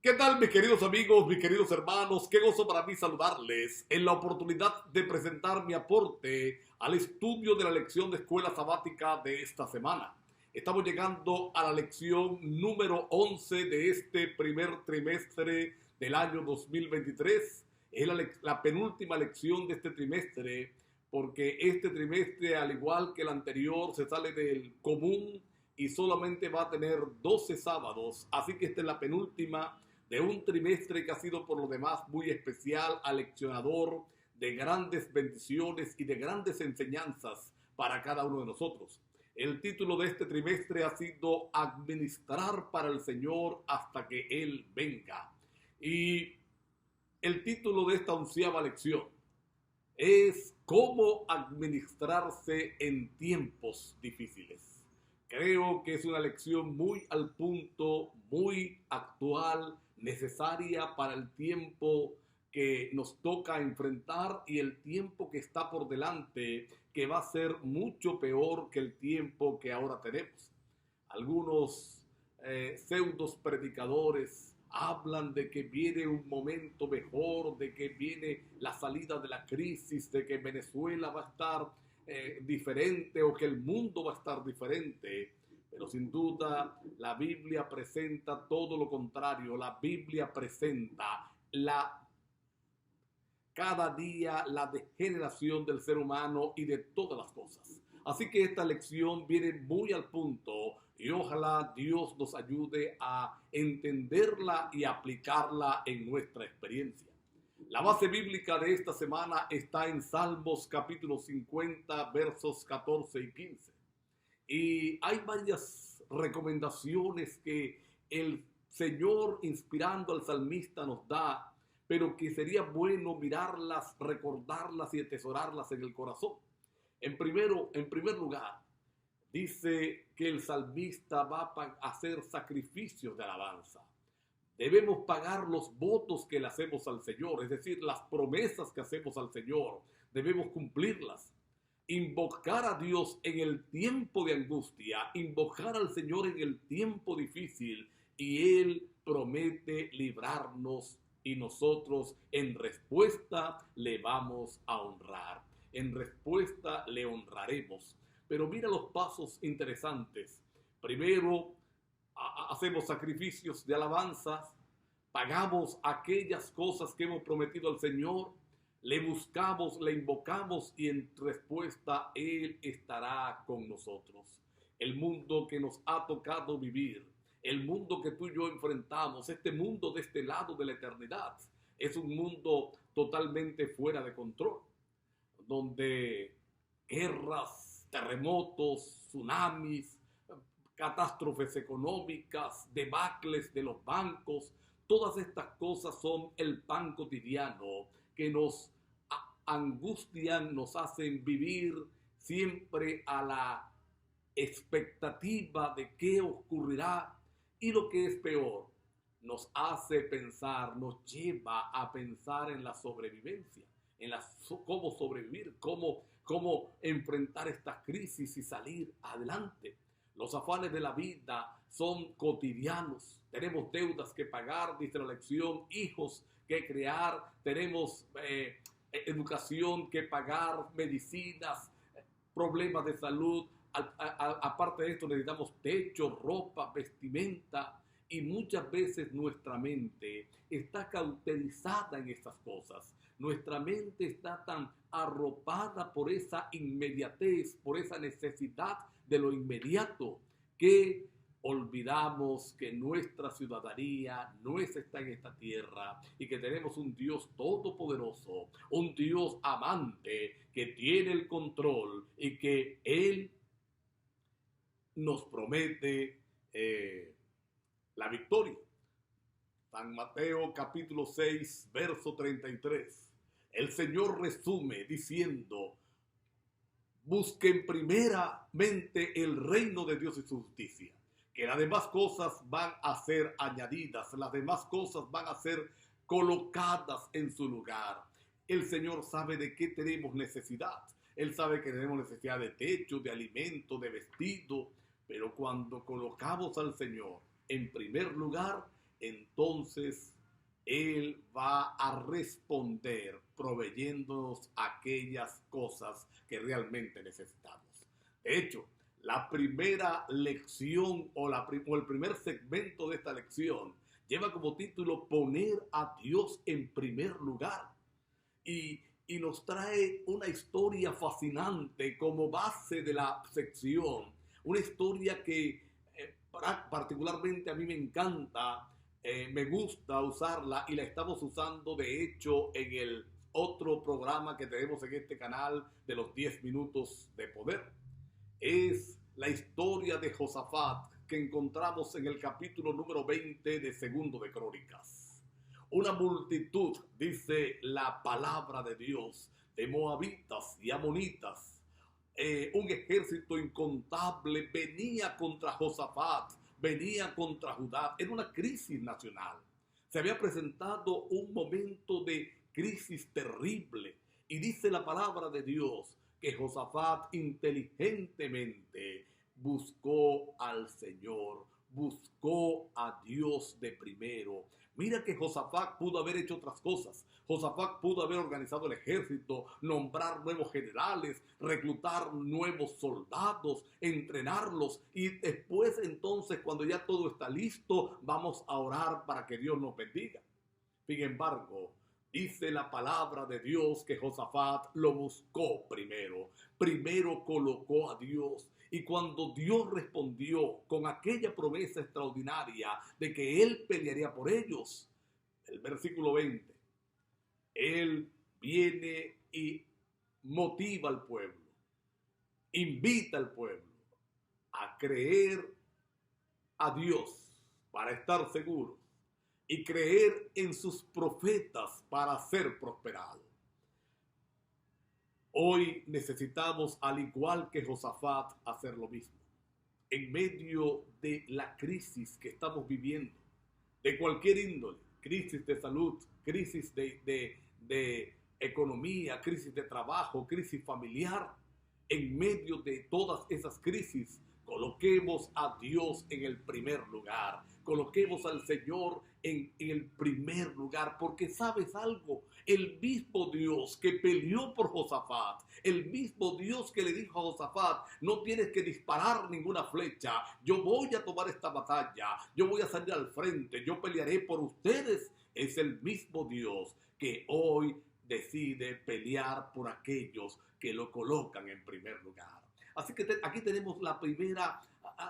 ¿Qué tal, mis queridos amigos, mis queridos hermanos? Qué gozo para mí saludarles en la oportunidad de presentar mi aporte al estudio de la lección de escuela sabática de esta semana. Estamos llegando a la lección número 11 de este primer trimestre del año 2023. Es la penúltima lección de este trimestre, porque este trimestre, al igual que el anterior, se sale del común y solamente va a tener 12 sábados. Así que esta es la penúltima de un trimestre que ha sido por lo demás muy especial, aleccionador, de grandes bendiciones y de grandes enseñanzas para cada uno de nosotros. El título de este trimestre ha sido Administrar para el Señor hasta que Él venga. Y el título de esta 11ª lección es Cómo administrarse en tiempos difíciles. Creo que es una lección muy al punto, muy actual, necesaria para el tiempo que nos toca enfrentar y el tiempo que está por delante, que va a ser mucho peor que el tiempo que ahora tenemos. Algunos pseudos predicadores hablan de que viene un momento mejor, de que viene la salida de la crisis, de que Venezuela va a estar diferente o que el mundo va a estar diferente. Pero sin duda la Biblia presenta todo lo contrario. La Biblia presenta cada día la degeneración del ser humano y de todas las cosas. Así que esta lección viene muy al punto y ojalá Dios nos ayude a entenderla y aplicarla en nuestra experiencia. La base bíblica de esta semana está en Salmos capítulo 50, versos 14 y 15. Y hay varias recomendaciones que el Señor, inspirando al salmista, nos da, pero que sería bueno mirarlas, recordarlas y atesorarlas en el corazón. En primer lugar, dice que el salmista va a hacer sacrificios de alabanza. Debemos pagar los votos que le hacemos al Señor, es decir, las promesas que hacemos al Señor, debemos cumplirlas. Invocar a Dios en el tiempo de angustia, invocar al Señor en el tiempo difícil, y Él promete librarnos y nosotros en respuesta le vamos a honrar. En respuesta le honraremos. Pero mira los pasos interesantes. Primero, hacemos sacrificios de alabanzas, pagamos aquellas cosas que hemos prometido al Señor, le buscamos, le invocamos y en respuesta Él estará con nosotros. El mundo que nos ha tocado vivir, el mundo que tú y yo enfrentamos, este mundo de este lado de la eternidad, es un mundo totalmente fuera de control, donde guerras, terremotos, tsunamis, catástrofes económicas, debacles de los bancos, todas estas cosas son el pan cotidiano que nos angustian, nos hacen vivir siempre a la expectativa de qué ocurrirá, y lo que es peor, nos hace pensar, nos lleva a pensar en la sobrevivencia, en cómo sobrevivir, cómo enfrentar estas crisis y salir adelante. Los afanes de la vida son cotidianos. Tenemos deudas que pagar, dice la lección, hijos que crear, tenemos educación que pagar, medicinas, problemas de salud. Aparte de esto necesitamos techo, ropa, vestimenta, y muchas veces nuestra mente está cauterizada en estas cosas. Nuestra mente está tan arropada por esa inmediatez, por esa necesidad de lo inmediato, que olvidamos que nuestra ciudadanía no está en esta tierra y que tenemos un Dios todopoderoso, un Dios amante que tiene el control y que Él nos promete la victoria. San Mateo capítulo 6, verso 33. El Señor resume diciendo: busquen primeramente el reino de Dios y su justicia, que las demás cosas van a ser añadidas, las demás cosas van a ser colocadas en su lugar. El Señor sabe de qué tenemos necesidad. Él sabe que tenemos necesidad de techo, de alimento, de vestido, pero cuando colocamos al Señor en primer lugar, entonces Él va a responder proveyéndonos aquellas cosas que realmente necesitamos. De hecho, la primera lección o el primer segmento de esta lección lleva como título Poner a Dios en primer lugar. Y nos trae una historia fascinante como base de la sección. Una historia que particularmente a mí me encanta, me gusta usarla y la estamos usando de hecho en el otro programa que tenemos en este canal de los 10 minutos de poder. Es la historia de Josafat que encontramos en el capítulo número 20 de Segundo de Crónicas. Una multitud, dice la palabra de Dios, de moabitas y amonitas, un ejército incontable venía contra Josafat, venía contra Judá. Era una crisis nacional. Se había presentado un momento de crisis terrible. Y dice la palabra de Dios que Josafat inteligentemente buscó al Señor, buscó a Dios de primero. Mira que Josafat pudo haber hecho otras cosas. Josafat pudo haber organizado el ejército, nombrar nuevos generales, reclutar nuevos soldados, entrenarlos y después entonces cuando ya todo está listo, vamos a orar para que Dios nos bendiga. Sin embargo, dice la palabra de Dios que Josafat lo buscó primero. Primero colocó a Dios. Y cuando Dios respondió con aquella promesa extraordinaria de que Él pelearía por ellos, el versículo 20, Él viene y motiva al pueblo, invita al pueblo a creer a Dios para estar seguros y creer en sus profetas para ser prosperados. Hoy necesitamos, al igual que Josafat, hacer lo mismo. En medio de la crisis que estamos viviendo, de cualquier índole, crisis de salud, crisis de economía, crisis de trabajo, crisis familiar, en medio de todas esas crisis, coloquemos a Dios en el primer lugar. Coloquemos al Señor en el primer lugar, porque ¿sabes algo? El mismo Dios que peleó por Josafat, el mismo Dios que le dijo a Josafat, no tienes que disparar ninguna flecha, yo voy a tomar esta batalla, yo voy a salir al frente, yo pelearé por ustedes, es el mismo Dios que hoy decide pelear por aquellos que lo colocan en primer lugar. Así que aquí tenemos la primera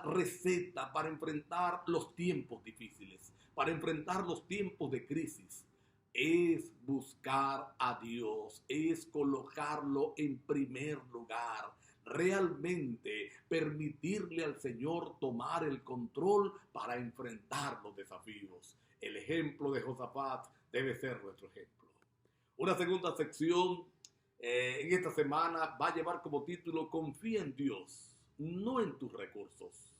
receta para enfrentar los tiempos difíciles, para enfrentar los tiempos de crisis. Es buscar a Dios, es colocarlo en primer lugar, realmente permitirle al Señor tomar el control para enfrentar los desafíos. El ejemplo de Josafat debe ser nuestro ejemplo. Una segunda sección en esta semana va a llevar como título Confía en Dios, no en tus recursos.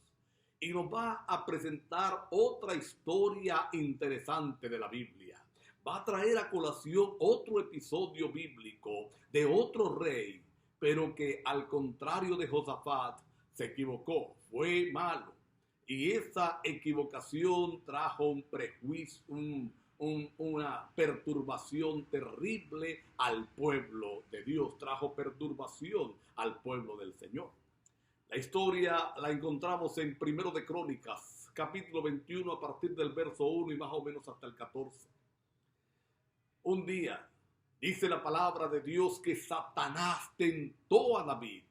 Y nos va a presentar otra historia interesante de la Biblia. Va a traer a colación otro episodio bíblico de otro rey, pero que al contrario de Josafat se equivocó, fue malo. Y esa equivocación trajo un prejuicio, una perturbación terrible al pueblo de Dios, trajo perturbación al pueblo del Señor. La historia la encontramos en Primero de Crónicas, capítulo 21, a partir del verso 1 y más o menos hasta el 14. Un día, dice la palabra de Dios que Satanás tentó a David,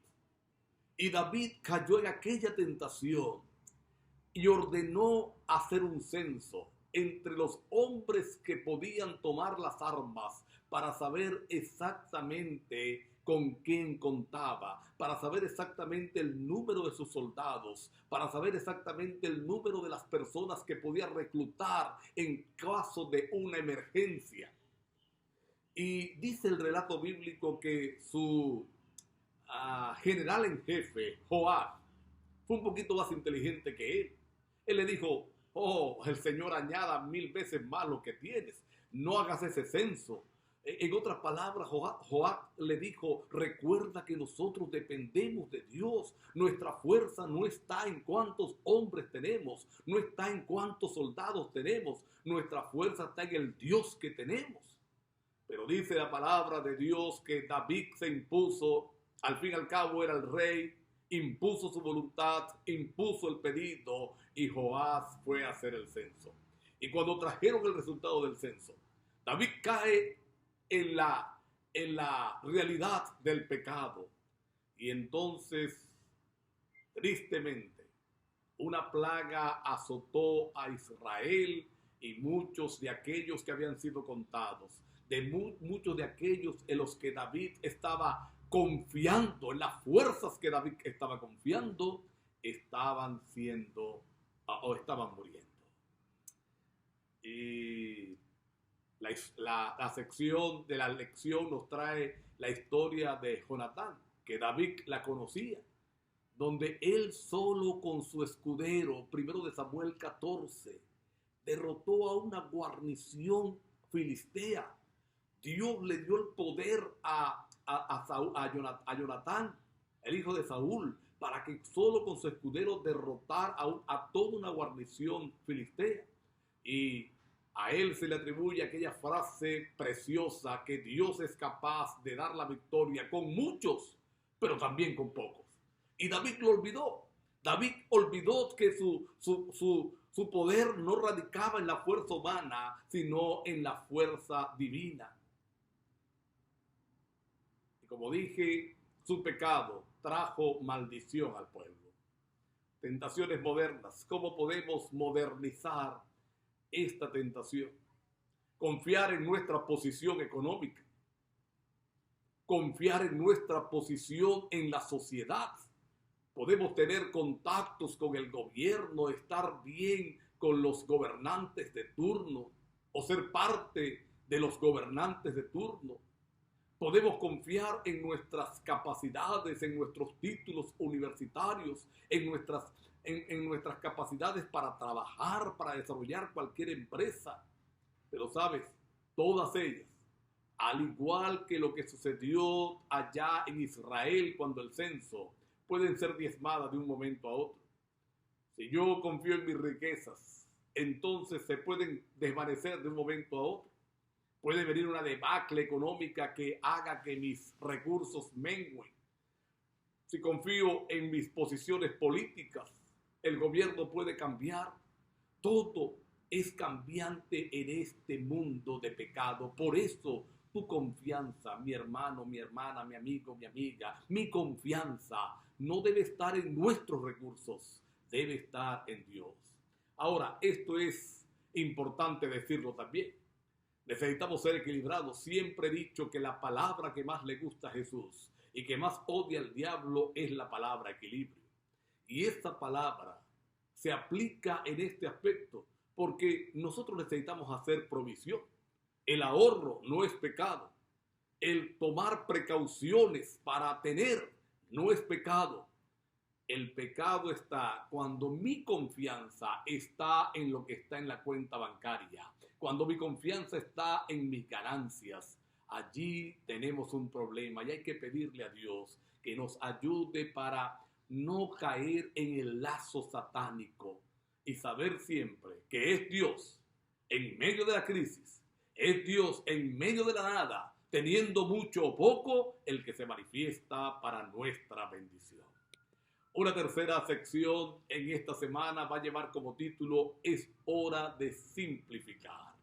y David cayó en aquella tentación y ordenó hacer un censo entre los hombres que podían tomar las armas para saber exactamente con quién contaba, para saber exactamente el número de sus soldados, para saber exactamente el número de las personas que podía reclutar en caso de una emergencia. Y dice el relato bíblico que su general en jefe, Joab, fue un poquito más inteligente que él. Él le dijo: oh, el Señor añada 1000 veces más lo que tienes. No hagas ese censo. En otras palabras, Joab le dijo, recuerda que nosotros dependemos de Dios. Nuestra fuerza no está en cuántos hombres tenemos, no está en cuántos soldados tenemos. Nuestra fuerza está en el Dios que tenemos. Pero dice la palabra de Dios que David se impuso, al fin y al cabo era el rey, impuso su voluntad, impuso el pedido y Joab fue a hacer el censo. Y cuando trajeron el resultado del censo, David cae en la realidad del pecado. Y entonces, tristemente, una plaga azotó a Israel y muchos de aquellos que habían sido contados, muchos de aquellos en los que David estaba confiando, en las fuerzas que David estaba confiando, estaban siendo o estaban muriendo. Y la sección de la lección nos trae la historia de Jonatán, que David la conocía, donde él solo con su escudero, primero de Samuel 14, derrotó a una guarnición filistea. Dios le dio el poder a Jonatán, el hijo de Saúl, para que solo con su escudero derrotar a toda una guarnición filistea. Y a él se le atribuye aquella frase preciosa que Dios es capaz de dar la victoria con muchos, pero también con pocos. Y David lo olvidó. David olvidó que su poder no radicaba en la fuerza humana, sino en la fuerza divina. Y como dije, su pecado trajo maldición al pueblo. Tentaciones modernas. ¿Cómo podemos modernizar esta tentación? Confiar en nuestra posición económica, confiar en nuestra posición en la sociedad. Podemos tener contactos con el gobierno, estar bien con los gobernantes de turno o ser parte de los gobernantes de turno. Podemos confiar en nuestras capacidades, en nuestros títulos universitarios, en nuestras capacidades para trabajar, para desarrollar cualquier empresa. Pero sabes, todas ellas, al igual que lo que sucedió allá en Israel cuando el censo, pueden ser diezmadas de un momento a otro. Si yo confío en mis riquezas, entonces se pueden desvanecer de un momento a otro. Puede venir una debacle económica que haga que mis recursos mengüen. Si confío en mis posiciones políticas, el gobierno puede cambiar. Todo es cambiante en este mundo de pecado. Por eso tu confianza, mi hermano, mi hermana, mi amigo, mi amiga, mi confianza no debe estar en nuestros recursos, debe estar en Dios. Ahora, esto es importante decirlo también. Necesitamos ser equilibrados. Siempre he dicho que la palabra que más le gusta a Jesús y que más odia al diablo es la palabra equilibrio. Y esta palabra se aplica en este aspecto porque nosotros necesitamos hacer provisión. El ahorro no es pecado. El tomar precauciones para tener no es pecado. El pecado está cuando mi confianza está en lo que está en la cuenta bancaria. Cuando mi confianza está en mis ganancias. Allí tenemos un problema y hay que pedirle a Dios que nos ayude para no caer en el lazo satánico y saber siempre que es Dios en medio de la crisis, es Dios en medio de la nada, teniendo mucho o poco, el que se manifiesta para nuestra bendición. Una tercera sección en esta semana va a llevar como título Es hora de simplificar.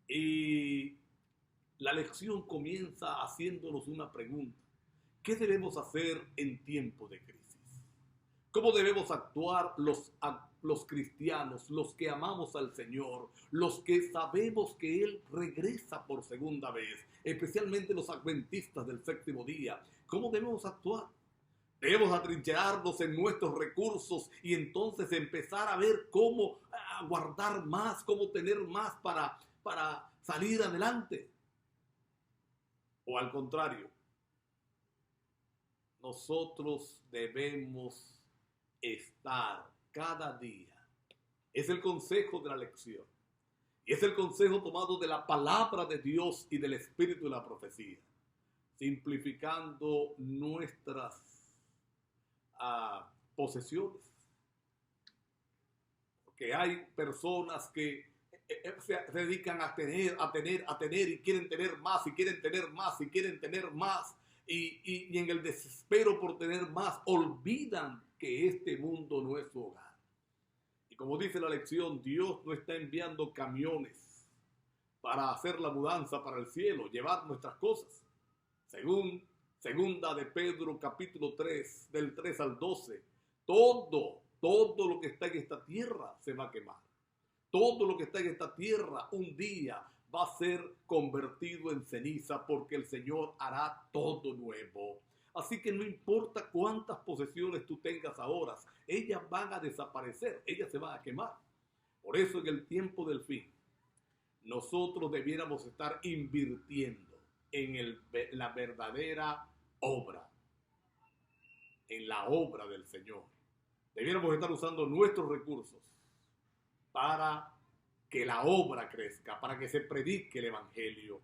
Y la lección comienza haciéndonos una pregunta. ¿Qué debemos hacer en tiempo de crisis? ¿Cómo debemos actuar los cristianos, los que amamos al Señor, los que sabemos que Él regresa por segunda vez, especialmente los adventistas del séptimo día? ¿Cómo debemos actuar? Debemos atrincherarnos en nuestros recursos y entonces empezar a ver cómo guardar más, cómo tener más para salir adelante. O al contrario, nosotros debemos estar cada día. Es el consejo de la lección. Y es el consejo tomado de la palabra de Dios y del espíritu de la profecía, simplificando nuestras posesiones. Porque hay personas que se dedican a tener y quieren tener más y quieren tener más y quieren tener más. Y en el desespero por tener más olvidan que este mundo no es su hogar. Y como dice la lección, Dios no está enviando camiones para hacer la mudanza para el cielo, llevar nuestras cosas. Según segunda de Pedro capítulo 3, del 3 al 12, todo lo que está en esta tierra se va a quemar. Todo lo que está en esta tierra un día va a ser convertido en ceniza, porque el Señor hará todo nuevo. Así que no importa cuántas posesiones tú tengas ahora, ellas van a desaparecer, ellas se van a quemar. Por eso en el tiempo del fin, nosotros debiéramos estar invirtiendo en la verdadera obra, en la obra del Señor. Debiéramos estar usando nuestros recursos para que la obra crezca, para que se predique el Evangelio.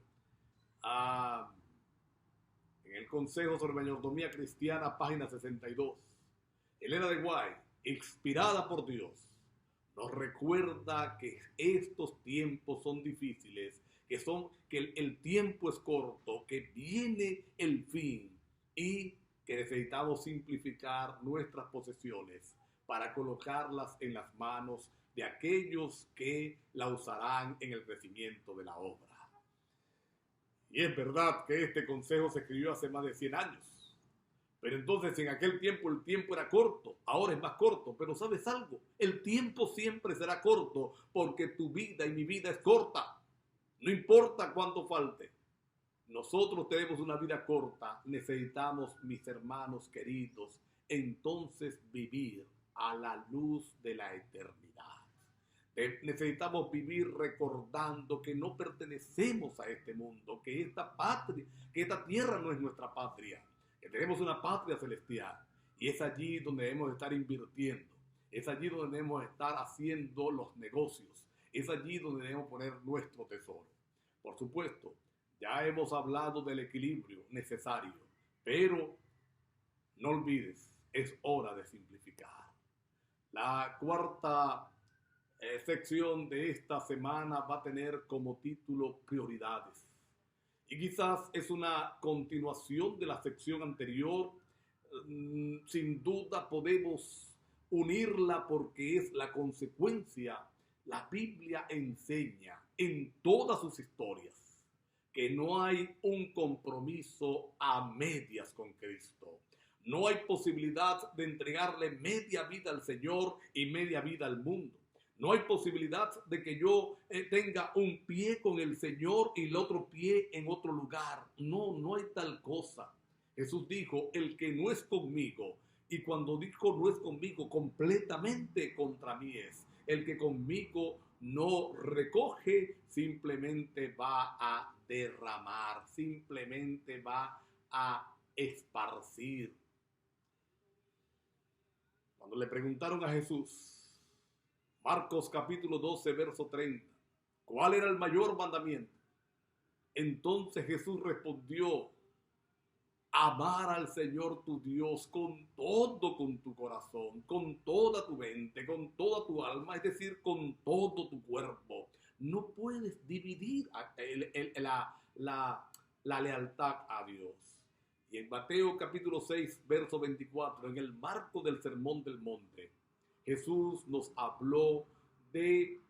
En el Consejo sobre Mayordomía Cristiana, página 62, Elena de White, inspirada por Dios, nos recuerda que estos tiempos son difíciles, que el tiempo es corto, que viene el fin y que necesitamos simplificar nuestras posesiones para colocarlas en las manos de aquellos que la usarán en el crecimiento de la obra. Y es verdad que este consejo se escribió hace más de 100 años. Pero entonces en aquel tiempo el tiempo era corto, ahora es más corto. Pero ¿sabes algo? El tiempo siempre será corto porque tu vida y mi vida es corta. No importa cuánto falte. Nosotros tenemos una vida corta. Necesitamos, mis hermanos queridos, entonces vivir a la luz de la eternidad. Necesitamos vivir recordando que no pertenecemos a este mundo, que esta patria, que esta tierra no es nuestra patria, que tenemos una patria celestial. Y es allí donde debemos estar invirtiendo, es allí donde debemos estar haciendo los negocios, es allí donde debemos poner nuestro tesoro. Por supuesto, ya hemos hablado del equilibrio necesario, pero no olvides, es hora de simplificar. La cuarta sección de esta semana va a tener como título Prioridades. Y quizás es una continuación de la sección anterior. Sin duda podemos unirla porque es la consecuencia. La Biblia enseña en todas sus historias que no hay un compromiso a medias con Cristo. No hay posibilidad de entregarle media vida al Señor y media vida al mundo. No hay posibilidad de que yo tenga un pie con el Señor y el otro pie en otro lugar. No hay tal cosa. Jesús dijo, el que no es conmigo, y cuando dijo no es conmigo, completamente contra mí es. El que conmigo no recoge, simplemente va a derramar, simplemente va a esparcir. Cuando le preguntaron a Jesús, Marcos capítulo 12, verso 30, ¿cuál era el mayor mandamiento? Entonces Jesús respondió, amar al Señor tu Dios con tu corazón, con toda tu mente, con toda tu alma, es decir, con todo tu cuerpo. No puedes dividir la lealtad a Dios. Y en Mateo capítulo 6, verso 24, en el marco del Sermón del Monte, Jesús nos habló de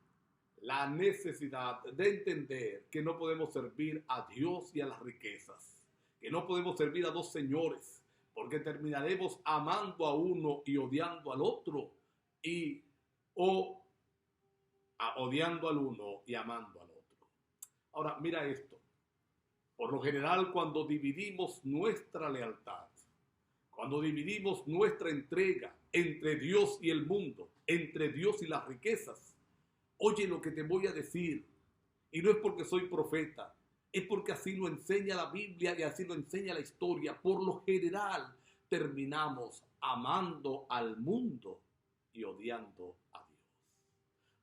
la necesidad de entender que no podemos servir a Dios y a las riquezas, que no podemos servir a dos señores, porque terminaremos amando a uno y odiando al otro, o odiando al uno y amando al otro. Ahora, mira esto. Por lo general, cuando dividimos nuestra lealtad, cuando dividimos nuestra entrega entre Dios y el mundo, entre Dios y las riquezas, oye lo que te voy a decir, y no es porque soy profeta, es porque así lo enseña la Biblia y así lo enseña la historia. Por lo general, terminamos amando al mundo y odiando a Dios.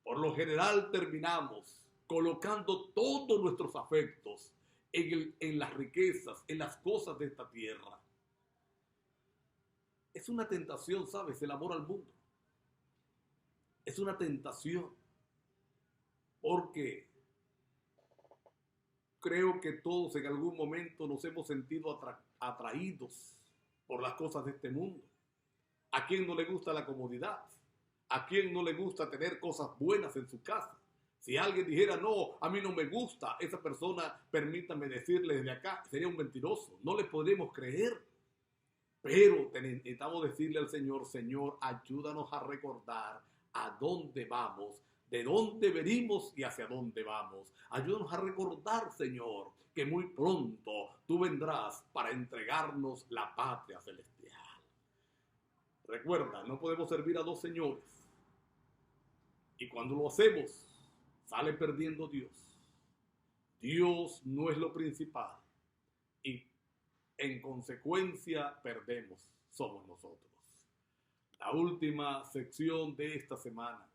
Por lo general, terminamos colocando todos nuestros afectos en las riquezas, en las cosas de esta tierra. Es una tentación, ¿sabes? El amor al mundo. Es una tentación porque creo que todos en algún momento nos hemos sentido atraídos por las cosas de este mundo. ¿A quién no le gusta la comodidad? ¿A quién no le gusta tener cosas buenas en su casa? Si alguien dijera, no, a mí no me gusta, esa persona, permítame decirle desde acá, sería un mentiroso. No le podemos creer. Pero necesitamos decirle al Señor, Señor, ayúdanos a recordar a dónde vamos, de dónde venimos y hacia dónde vamos. Ayúdanos a recordar, Señor, que muy pronto tú vendrás para entregarnos la patria celestial. Recuerda, no podemos servir a dos señores. Y cuando lo hacemos, sale perdiendo Dios. Dios no es lo principal. Y en consecuencia perdemos, somos nosotros. La última sección de esta semana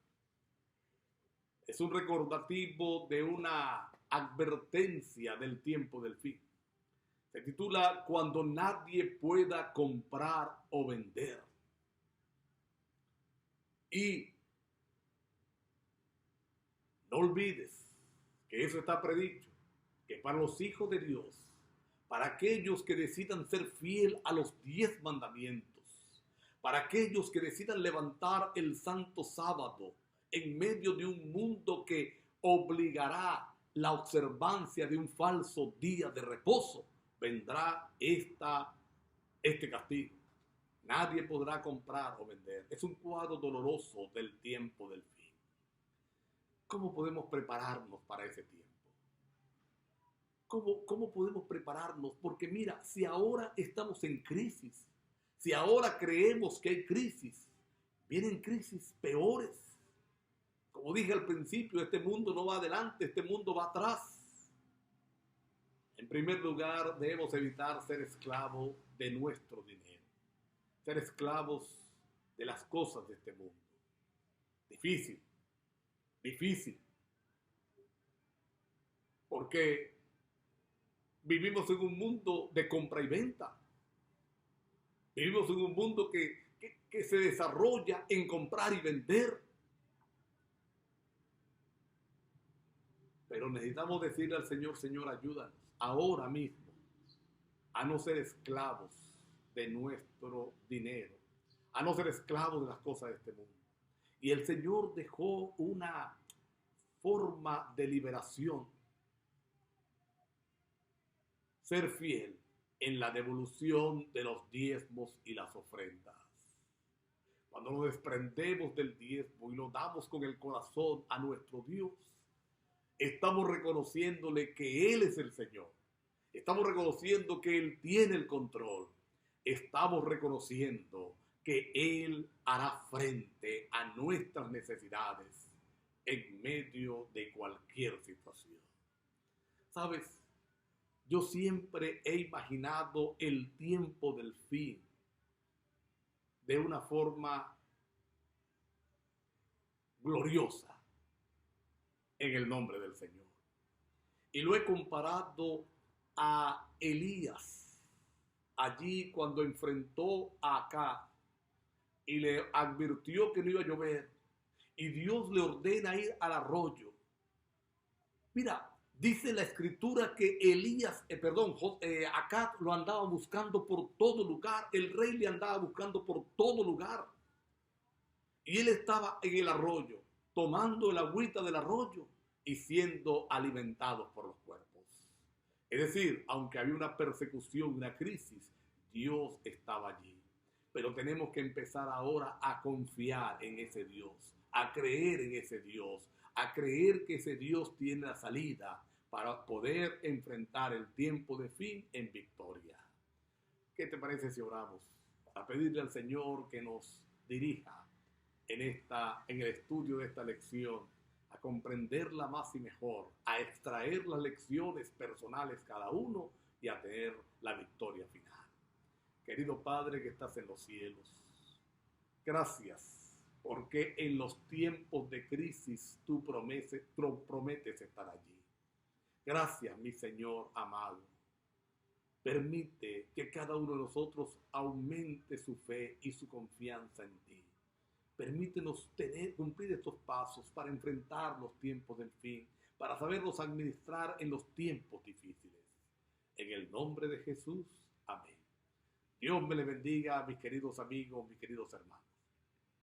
es un recordativo de una advertencia del tiempo del fin. Se titula Cuando nadie pueda comprar o vender. Y no olvides que eso está predicho, que para los hijos de Dios, para aquellos que decidan ser fiel a los 10 mandamientos, para aquellos que decidan levantar el santo sábado en medio de un mundo que obligará la observancia de un falso día de reposo, vendrá este castigo. Nadie podrá comprar o vender. Es un cuadro doloroso del tiempo del fin. ¿Cómo podemos prepararnos para ese tiempo? ¿Cómo podemos prepararnos? Porque mira, si ahora estamos en crisis, si ahora creemos que hay crisis, vienen crisis peores. Como dije al principio, este mundo no va adelante, este mundo va atrás. En primer lugar, debemos evitar ser esclavos de nuestro dinero, ser esclavos de las cosas de este mundo. Difícil, difícil. Porque vivimos en un mundo de compra y venta. Vivimos en un mundo que se desarrolla en comprar y vender. Pero necesitamos decirle al Señor, Señor, ayúdanos ahora mismo a no ser esclavos de nuestro dinero, a no ser esclavos de las cosas de este mundo. Y el Señor dejó una forma de liberación. Ser fiel en la devolución de los diezmos y las ofrendas. Cuando nos desprendemos del diezmo y lo damos con el corazón a nuestro Dios, estamos reconociéndole que Él es el Señor. Estamos reconociendo que Él tiene el control. Estamos reconociendo que Él hará frente a nuestras necesidades en medio de cualquier situación. ¿Sabes? Yo siempre he imaginado el tiempo del fin de una forma gloriosa en el nombre del Señor. Y lo he comparado a Elías, allí cuando enfrentó a Acab y le advirtió que no iba a llover, y Dios le ordena ir al arroyo. Mira, dice la escritura que Acab lo andaba buscando por todo lugar, el rey le andaba buscando por todo lugar, y él estaba en el arroyo, tomando el agüita del arroyo y siendo alimentados por los cuerpos. Es decir, aunque había una persecución, una crisis, Dios estaba allí. Pero tenemos que empezar ahora a confiar en ese Dios, a creer en ese Dios, a creer que ese Dios tiene la salida para poder enfrentar el tiempo de fin en victoria. ¿Qué te parece si oramos para pedirle al Señor que nos dirija en el estudio de esta lección, a comprenderla más y mejor, a extraer las lecciones personales cada uno y a tener la victoria final? Querido Padre que estás en los cielos, gracias porque en los tiempos de crisis tú prometes estar allí. Gracias, mi Señor amado. Permite que cada uno de nosotros aumente su fe y su confianza en ti. Permítenos cumplir estos pasos para enfrentar los tiempos del fin, para saberlos administrar en los tiempos difíciles. En el nombre de Jesús, amén. Dios me le bendiga, mis queridos amigos, mis queridos hermanos.